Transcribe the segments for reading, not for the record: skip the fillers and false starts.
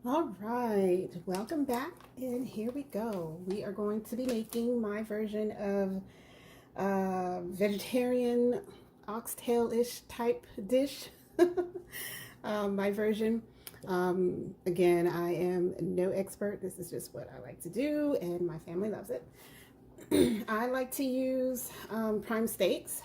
All right, welcome back, and here we go. We are going to be making my version of vegetarian oxtail-ish type dish. My version. Again, I am no expert. This is just what I like to do, and my family loves it. I like to use prime steaks,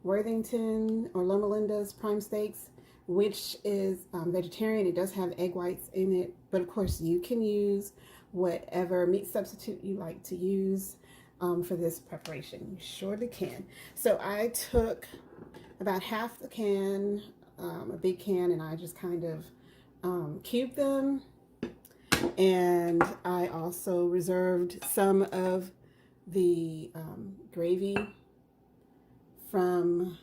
Worthington or Loma Linda's prime steaks, which is vegetarian. It does have egg whites in it, but of course you can use whatever meat substitute you like to use for this preparation. You surely can. So I took about half the can, a big can, and I just kind of cubed them. And I also reserved some of the gravy from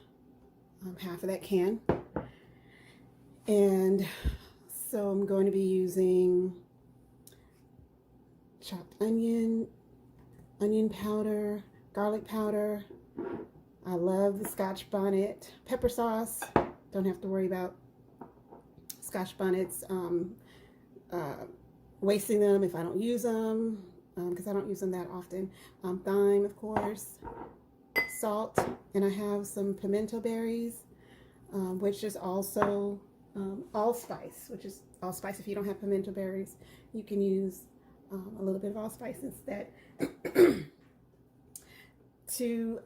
half of that can. And so I'm going to be using chopped onion powder, garlic powder. I love the Scotch bonnet pepper sauce. Don't have to worry about Scotch bonnets wasting them if I don't use them, because I don't use them that often. Thyme, of course, salt, and I have some pimento berries, which is also allspice, which is allspice. If you don't have pimento berries, you can use a little bit of allspice instead. To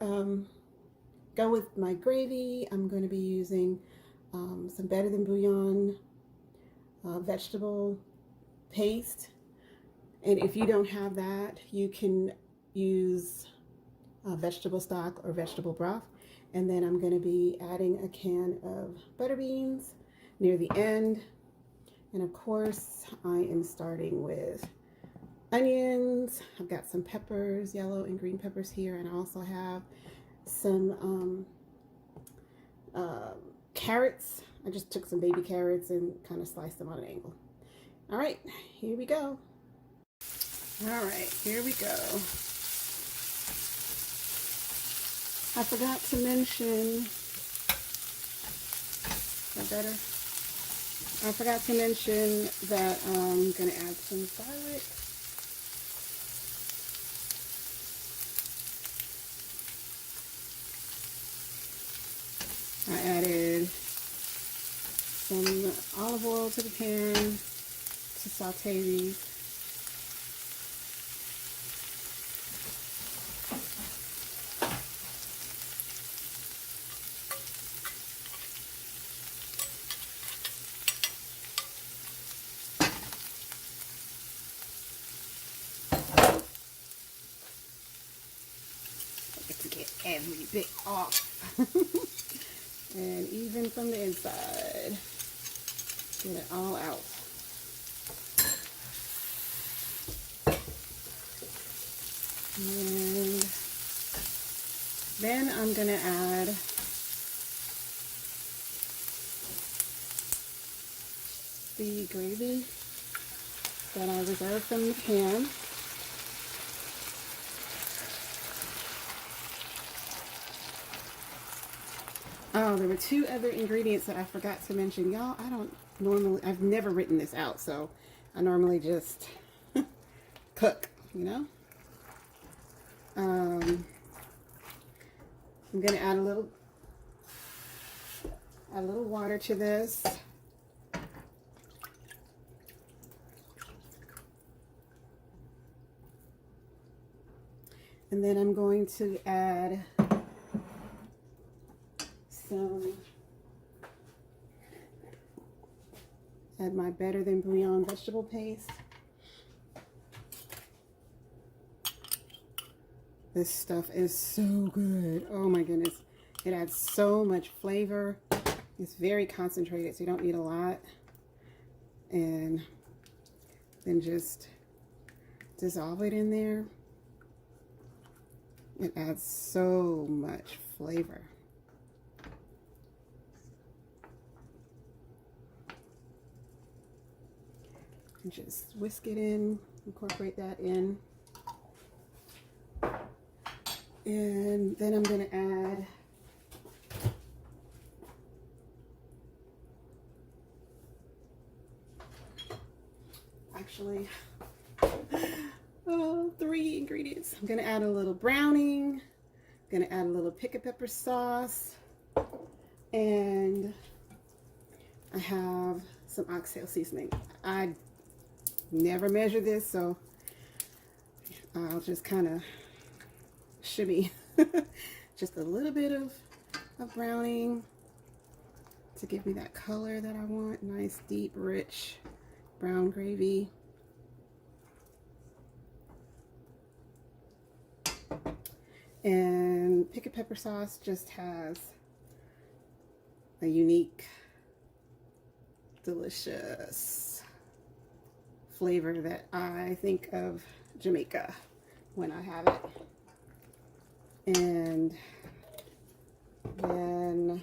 go with my gravy, I'm going to be using some Better Than Bouillon vegetable paste. And if you don't have that, you can use vegetable stock or vegetable broth. And then I'm going to be adding a can of butter beans near the end. And of course, I am starting with onions. I've got some peppers, yellow and green peppers here, and I also have some carrots. I just took some baby carrots and kind of sliced them on an angle. All right, here we go. All right, here we go. I forgot to mention, is that better? I forgot to mention that I'm going to add some garlic. I added some olive oil to the pan to saute these. To get every bit off. And even from the inside, get it all out. And then I'm gonna add the gravy that I reserved from the pan. Oh, there were two other ingredients that I forgot to mention. Y'all, I've never written this out, so I normally just cook, you know? I'm going to add a little water to this. And then I'm going to add my Better Than Bouillon vegetable paste. This stuff is so good. Oh my goodness. It adds so much flavor. It's very concentrated, so you don't need a lot. And then just dissolve it in there. It adds so much flavor. And just whisk it in, incorporate that in. And then I'm going to add actually. Oh, 3 ingredients. I'm gonna add a little browning. I'm gonna add a little pickled pepper sauce, and I have some oxtail seasoning. I never measure this, so I'll just kind of shimmy just a little bit of browning to give me that color that I want. Nice, deep, rich brown gravy. And pickled pepper sauce just has a unique, delicious flavor that I think of Jamaica when I have it. And then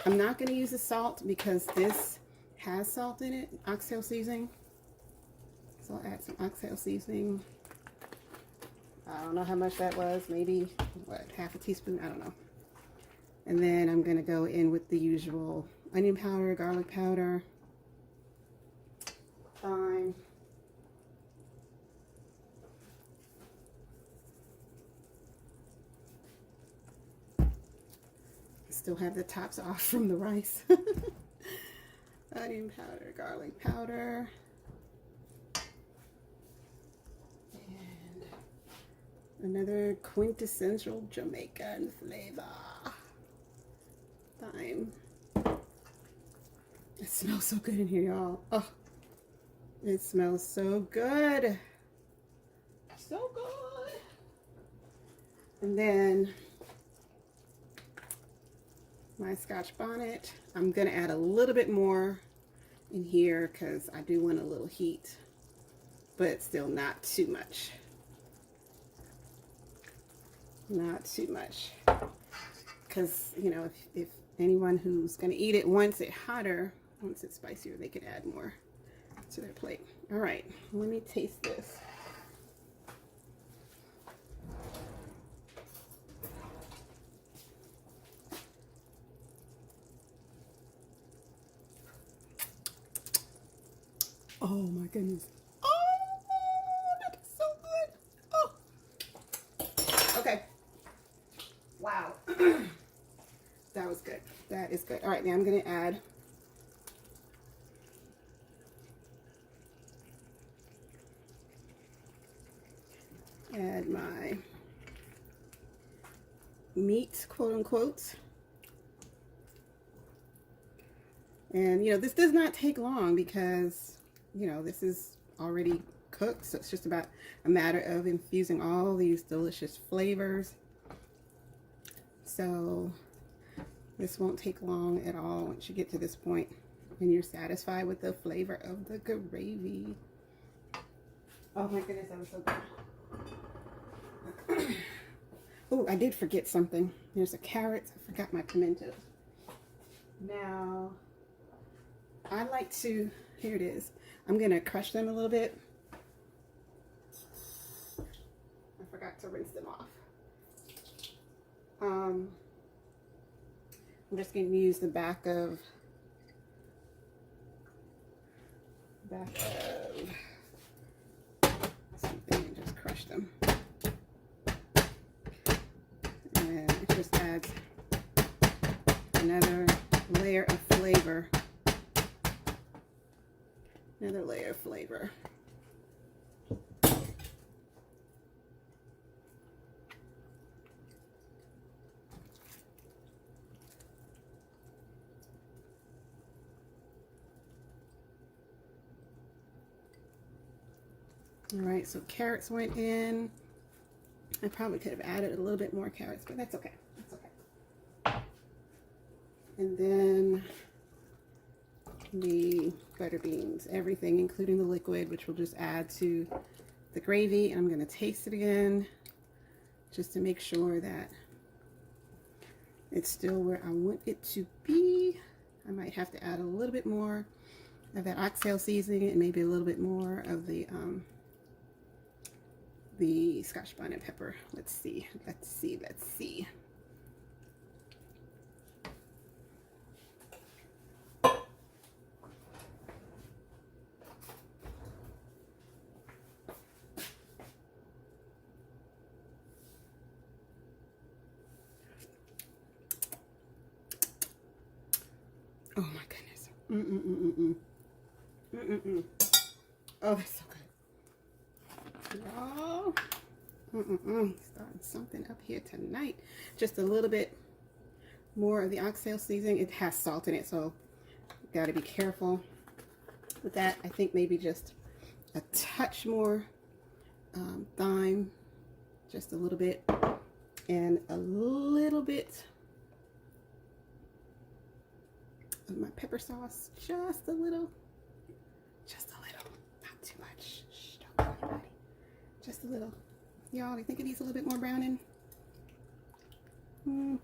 I'm not going to use the salt because this has salt in it, oxtail seasoning. So I'll add some oxtail seasoning. I don't know how much that was, maybe, what, half a teaspoon? I don't know. And then I'm going to go in with the usual onion powder, garlic powder, thyme, still have the tops off from the rice. Onion powder, garlic powder, another quintessential Jamaican flavor. Thyme. It smells so good in here, y'all. Oh, it smells so good. So good. And then my scotch bonnet. I'm going to add a little bit more in here because I do want a little heat, but still not too much. Not too much, because you know, if anyone who's going to eat it wants it hotter, wants it spicier, they could add more to their plate. All right, let me taste this. Oh my goodness. Oh, that is so good. Oh. Okay. Wow. That was good. That is good. All right, now I'm going to add my meat, quote unquote. And you know, this does not take long because, you know, this is already cooked, so it's just about a matter of infusing all these delicious flavors. So this won't take long at all once you get to this point and you're satisfied with the flavor of the gravy. Oh my goodness, that was so good. Oh, I did forget something. There's a carrot. I forgot my pimentos. Now, I like to, here it is. I'm going to crush them a little bit. I forgot to rinse them off. I'm just going to use the back of something and just crush them. And it just adds another layer of flavor. Another layer of flavor. All right, so carrots went in. I probably could have added a little bit more carrots, but that's okay. That's okay. And then the butter beans, everything, including the liquid, which we'll just add to the gravy. I'm going to taste it again just to make sure that it's still where I want it to be. I might have to add a little bit more of that oxtail seasoning and maybe a little bit more of the Scotch bonnet pepper. Let's see. Mm-mm-mm-mm-mm. Mm-mm-mm. Oh, that's so good. Y'all. Mm-mm-mm. Starting something up here tonight. Just a little bit more of the oxtail seasoning. It has salt in it, so got to be careful with that. I think maybe just a touch more thyme, just a little bit, and a little bit of my pepper sauce, just a little, not too much. Shh, don't tell anybody. Just a little. Y'all, I think it needs a little bit more browning.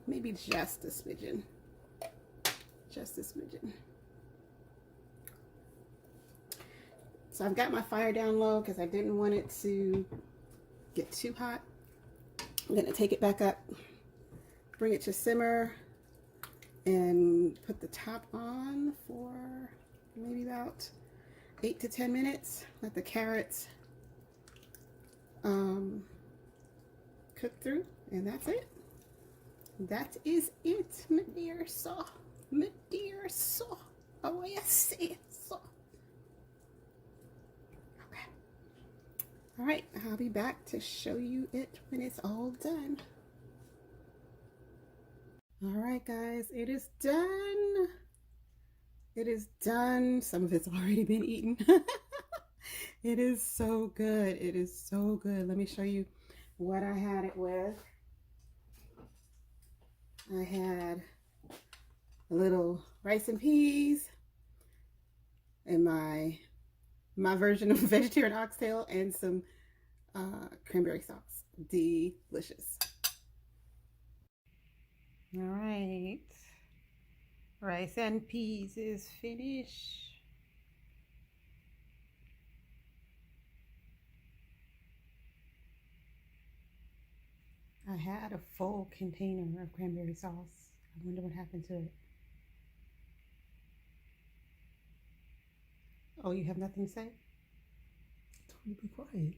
Maybe just a smidgen. Just a smidgen. So I've got my fire down low because I didn't want it to get too hot. I'm gonna take it back up, bring it to simmer, and put the top on for maybe about 8 to 10 minutes. Let the carrots cook through, and that's it. That is it, my dear saw. My dear saw. Oh, yes, saw. Okay. All right, I'll be back to show you it when it's all done. All right, guys, it is done. It is done. Some of it's already been eaten. It is so good. It is so good. Let me show you what I had it with. I had a little rice and peas and my version of vegetarian oxtail and some cranberry sauce. Delicious. All right. Rice and peas is finished. I had a full container of cranberry sauce. I wonder what happened to it. Oh, you have nothing to say? Totally be quiet.